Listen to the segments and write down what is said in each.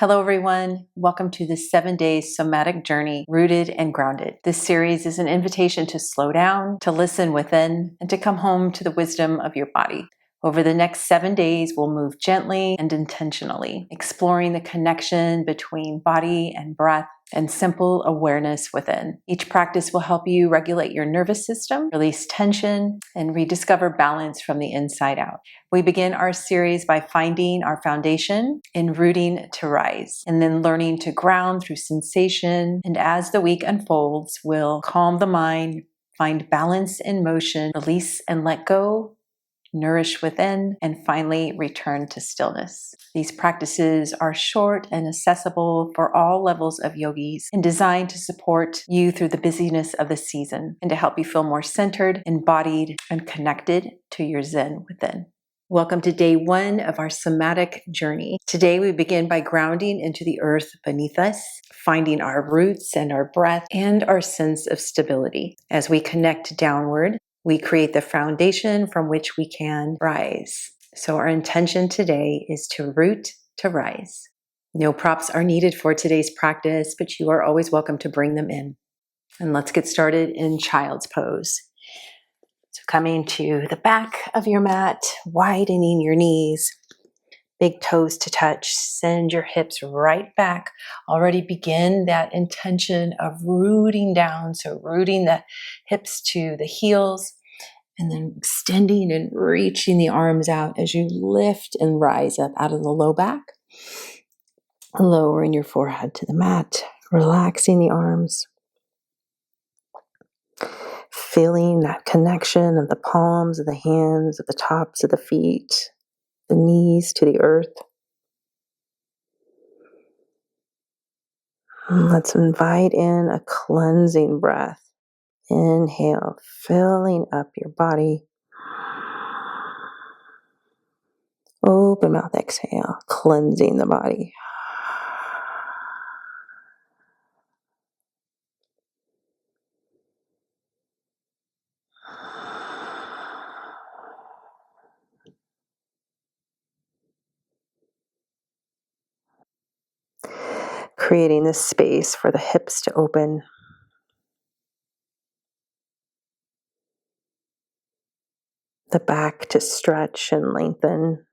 Hello, everyone. Welcome to the 7-day somatic journey, Rooted and Grounded. This series is an invitation to slow down, to listen within, and to come home to the wisdom of your body. Over the next 7 days, we'll move gently and intentionally, exploring the connection between body and breath and simple awareness within. Each practice will help you regulate your nervous system, release tension, and rediscover balance from the inside out. We begin our series by finding our foundation in rooting to rise, and then learning to ground through sensation. And as the week unfolds, we'll calm the mind, find balance in motion, release and let go, nourish within, and finally return to stillness. These practices are short and accessible for all levels of yogis and designed to support you through the busyness of the season and to help you feel more centered, embodied, and connected to your Zen within. Welcome to day 1 of our somatic journey. Today we begin by grounding into the earth beneath us, finding our roots and our breath and our sense of stability. As we connect downward, we create the foundation from which we can rise. So our intention today is to root to rise. No props are needed for today's practice, but you are always welcome to bring them in. And let's get started in child's pose. So coming to the back of your mat, widening your knees, big toes to touch, send your hips right back. Already begin that intention of rooting down. So rooting the hips to the heels and then extending and reaching the arms out as you lift and rise up out of the low back. Lowering your forehead to the mat, relaxing the arms. Feeling that connection of the palms of the hands, of the tops of the feet, the knees to the earth. And let's invite in a cleansing breath. Inhale, filling up your body. Open mouth, exhale, cleansing the body. Creating this space for the hips to open. The back to stretch and lengthen.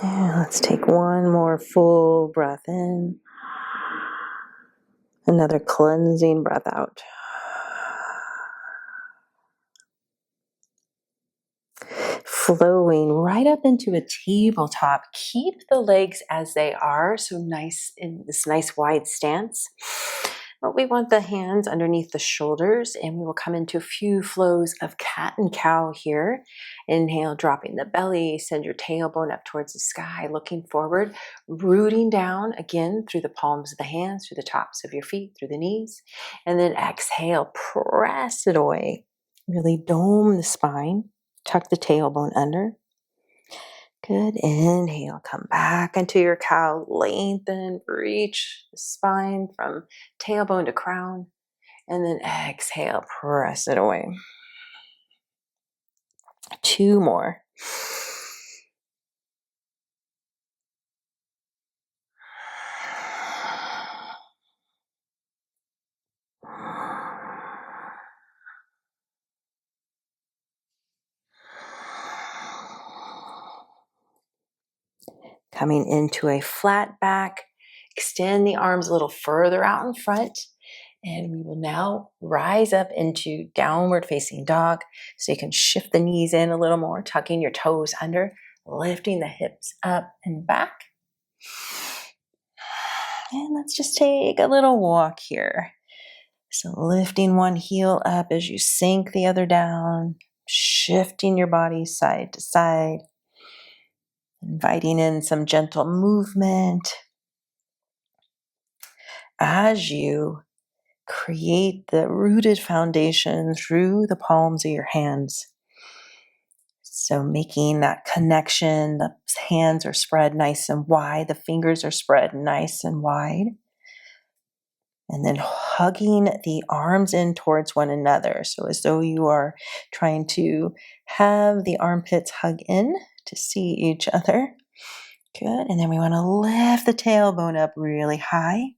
And let's take one more full breath in. Another cleansing breath out. Flowing right up into a tabletop. Keep the legs as they are, so nice in this nice wide stance. But we want the hands underneath the shoulders, and we will come into a few flows of cat and cow here. Inhale, dropping the belly, send your tailbone up towards the sky, looking forward, rooting down again through the palms of the hands, through the tops of your feet, through the knees. And then exhale, press it away. Really dome the spine. Tuck the tailbone under. Good. Inhale. Come back into your cow. Lengthen. Reach the spine from tailbone to crown. And then exhale. Press it away. 2 more. Coming into a flat back, extend the arms a little further out in front, and we will now rise up into downward facing dog. So you can shift the knees in a little more, tucking your toes under, lifting the hips up and back. And let's just take a little walk here. So lifting one heel up as you sink the other down, shifting your body side to side. Inviting in some gentle movement as you create the rooted foundation through the palms of your hands. So making that connection, the hands are spread nice and wide, the fingers are spread nice and wide. And then hugging the arms in towards one another. So as though you are trying to have the armpits hug in to see each other. Good. And then we want to lift the tailbone up really high,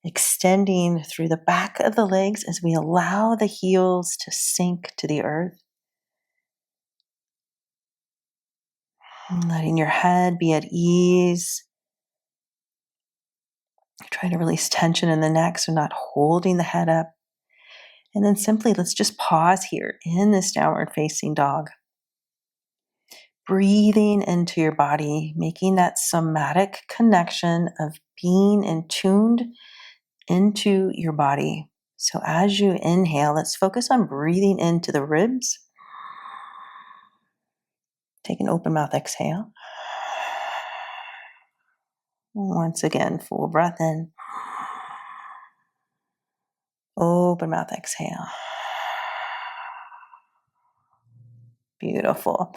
extending through the back of the legs as we allow the heels to sink to the earth. Letting your head be at ease. Try to release tension in the neck, so not holding the head up. And then simply let's just pause here in this downward facing dog. Breathing into your body, making that somatic connection of being in tuned into your body. So as you inhale, let's focus on breathing into the ribs. Take an open mouth exhale. Once again, full breath in. Open mouth exhale. Beautiful.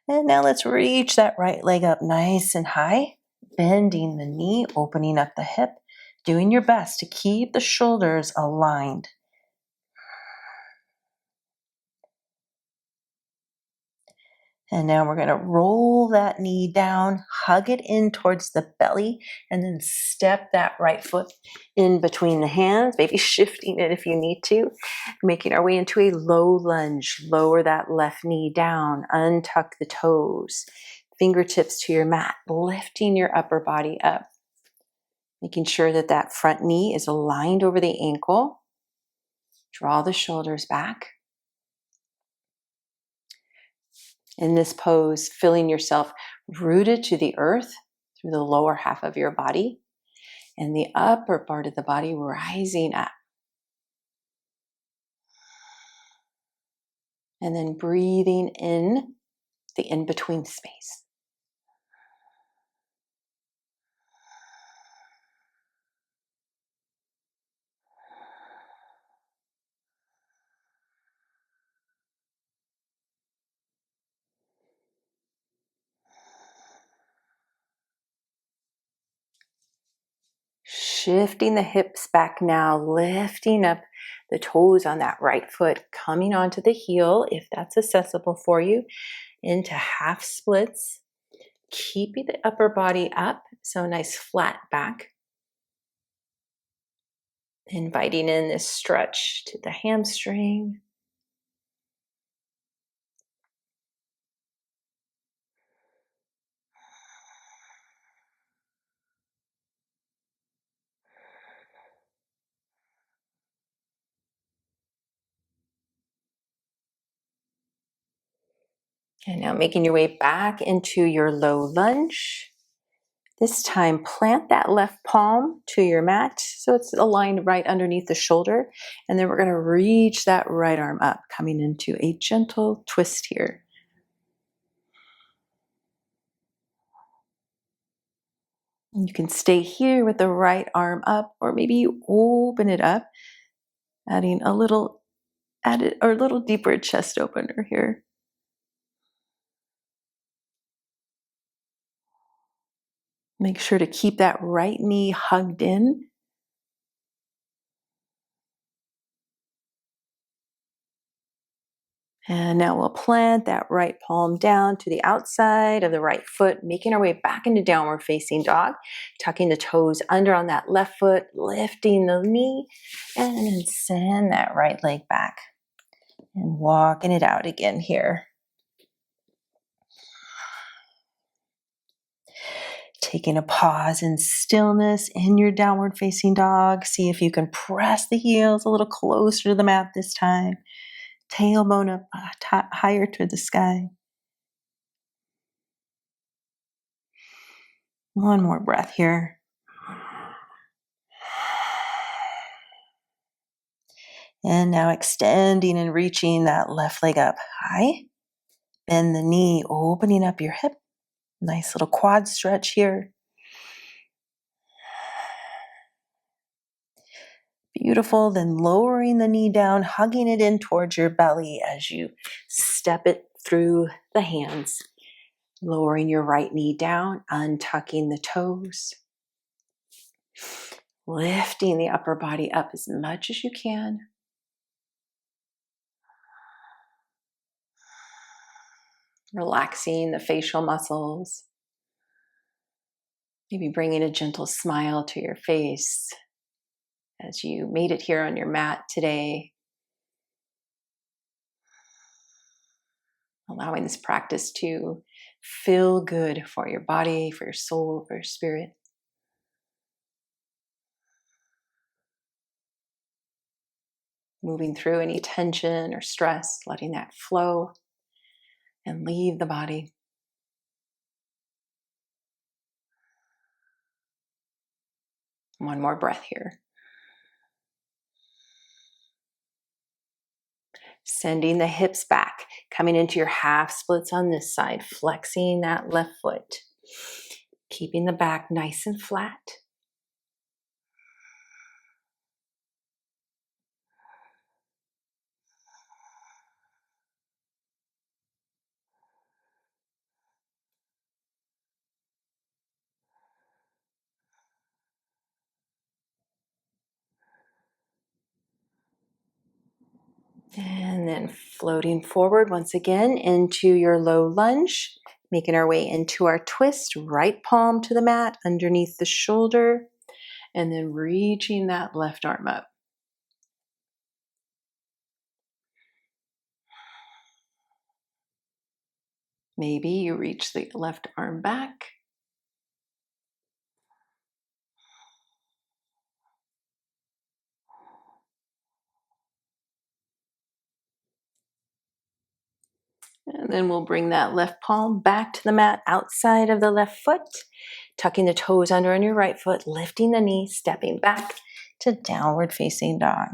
And now let's reach that right leg up nice and high, bending the knee, opening up the hip, doing your best to keep the shoulders aligned. And now we're going to roll that knee down, hug it in towards the belly, and then step that right foot in between the hands, maybe shifting it if you need to, making our way into a low lunge. Lower that left knee down, untuck the toes, fingertips to your mat, lifting your upper body up, making sure that that front knee is aligned over the ankle. Draw the shoulders back. In this pose, feeling yourself rooted to the earth through the lower half of your body and the upper part of the body rising up. And then breathing in the in-between space. Shifting the hips back now, lifting up the toes on that right foot, coming onto the heel if that's accessible for you, into half splits, keeping the upper body up, so nice flat back. Inviting in this stretch to the hamstring. And now making your way back into your low lunge. This time, plant that left palm to your mat so it's aligned right underneath the shoulder. And then we're going to reach that right arm up, coming into a gentle twist here. You can stay here with the right arm up, or maybe you open it up, adding a little deeper chest opener here. Make sure to keep that right knee hugged in. And now we'll plant that right palm down to the outside of the right foot, making our way back into downward facing dog, tucking the toes under on that left foot, lifting the knee, and then send that right leg back and walking it out again here. Taking a pause in stillness in your downward facing dog. See if you can press the heels a little closer to the mat this time. Tailbone up higher to the sky. One more breath here. And now extending and reaching that left leg up high. Bend the knee, opening up your hip. Nice little quad stretch here. Beautiful. Then lowering the knee down, hugging it in towards your belly as you step it through the hands. Lowering your right knee down, untucking the toes. Lifting the upper body up as much as you can. Relaxing the facial muscles. Maybe bringing a gentle smile to your face as you made it here on your mat today. Allowing this practice to feel good for your body, for your soul, for your spirit. Moving through any tension or stress, letting that flow and leave the body. One more breath here. Sending the hips back, coming into your half splits on this side, flexing that left foot. Keeping the back nice and flat. And then floating forward once again into your low lunge, making our way into our twist, right palm to the mat underneath the shoulder, and then reaching that left arm up. Maybe you reach the left arm back. And then we'll bring that left palm back to the mat outside of the left foot, tucking the toes under on your right foot, lifting the knee, stepping back to downward facing dog.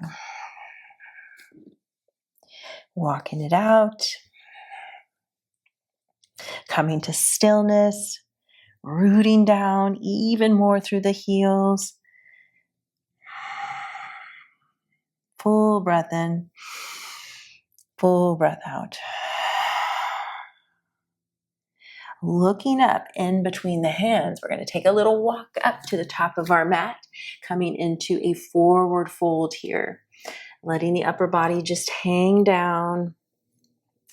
Walking it out. Coming to stillness, rooting down even more through the heels. Full breath in, full breath out. Looking up in between the hands, we're going to take a little walk up to the top of our mat, coming into a forward fold here. Letting the upper body just hang down,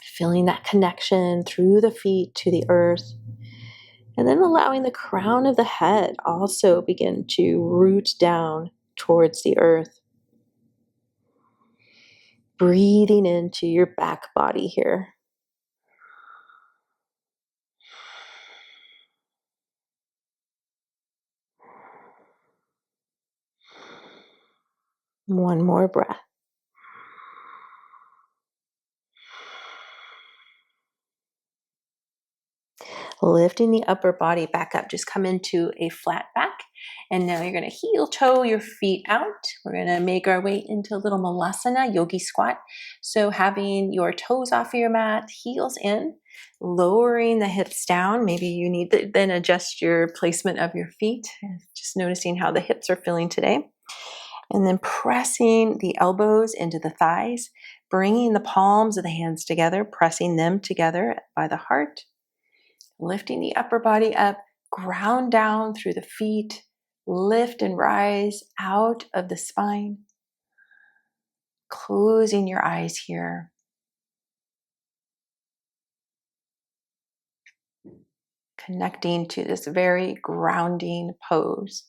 feeling that connection through the feet to the earth. And then allowing the crown of the head also begin to root down towards the earth. Breathing into your back body here. One more breath. Lifting the upper body back up. Just come into a flat back. And now you're going to heel toe your feet out. We're going to make our way into a little malasana, yogi squat. So having your toes off of your mat, heels in, lowering the hips down. Maybe you need to then adjust your placement of your feet. Just noticing how the hips are feeling today. And then pressing the elbows into the thighs, bringing the palms of the hands together, pressing them together by the heart. Lifting the upper body up, ground down through the feet, lift and rise out of the spine. Closing your eyes here. Connecting to this very grounding pose.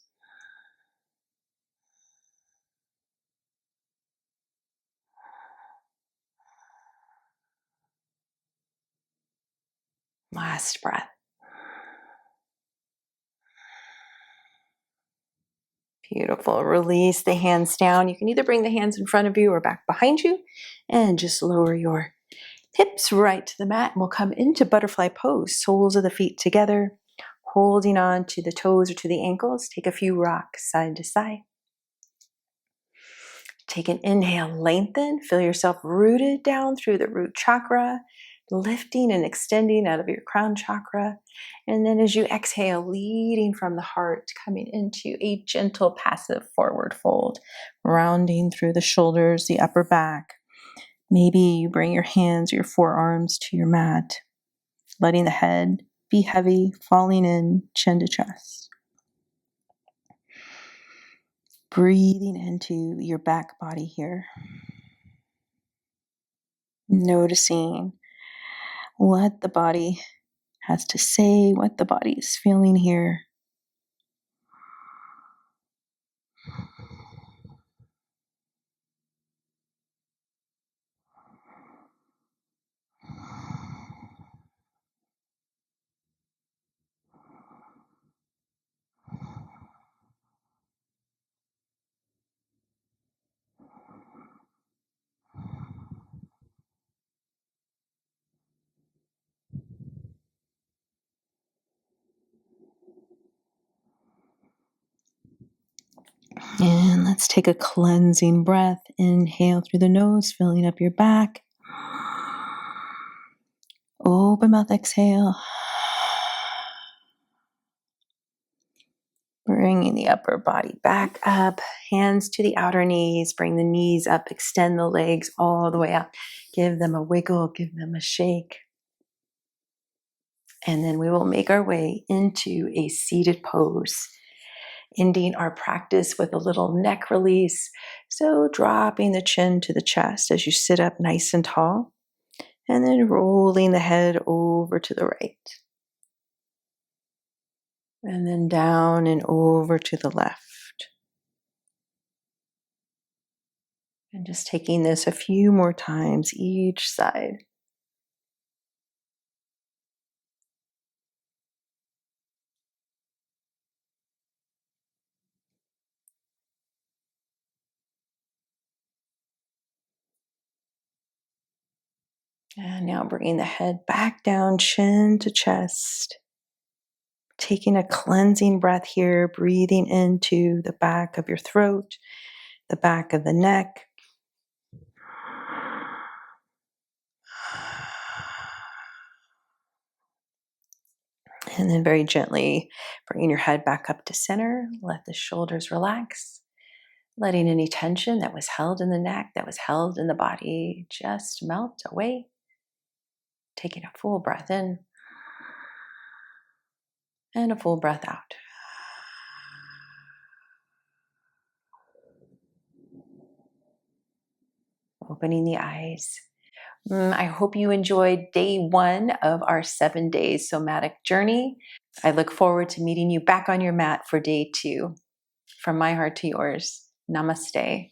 Last breath. Beautiful. Release the hands down. You can either bring the hands in front of you or back behind you and just lower your hips right to the mat. And we'll come into butterfly pose. Soles of the feet together, holding on to the toes or to the ankles. Take a few rocks side to side. Take an inhale, lengthen. Feel yourself rooted down through the root chakra, lifting and extending out of your crown chakra. And then as you exhale, leading from the heart, coming into a gentle passive forward fold, rounding through the shoulders, the upper back. Maybe you bring your hands, your forearms to your mat, letting the head be heavy, falling in, chin to chest. Breathing into your back body here. Noticing what the body has to say, what the body is feeling here. And let's take a cleansing breath. Inhale through the nose, filling up your back. Open mouth, exhale. Bringing the upper body back up, hands to the outer knees. Bring the knees up, extend the legs all the way out. Give them a wiggle, give them a shake. And then we will make our way into a seated pose, ending our practice with a little neck release. So dropping the chin to the chest as you sit up nice and tall, and then rolling the head over to the right. And then down and over to the left. And just taking this a few more times each side. And now bringing the head back down, chin to chest. Taking a cleansing breath here, breathing into the back of your throat, the back of the neck. And then very gently bringing your head back up to center. Let the shoulders relax. Letting any tension that was held in the neck, that was held in the body, just melt away. Taking a full breath in and a full breath out. Opening the eyes. I hope you enjoyed day 1 of our 7-day somatic journey. I look forward to meeting you back on your mat for day 2. From my heart to yours, namaste.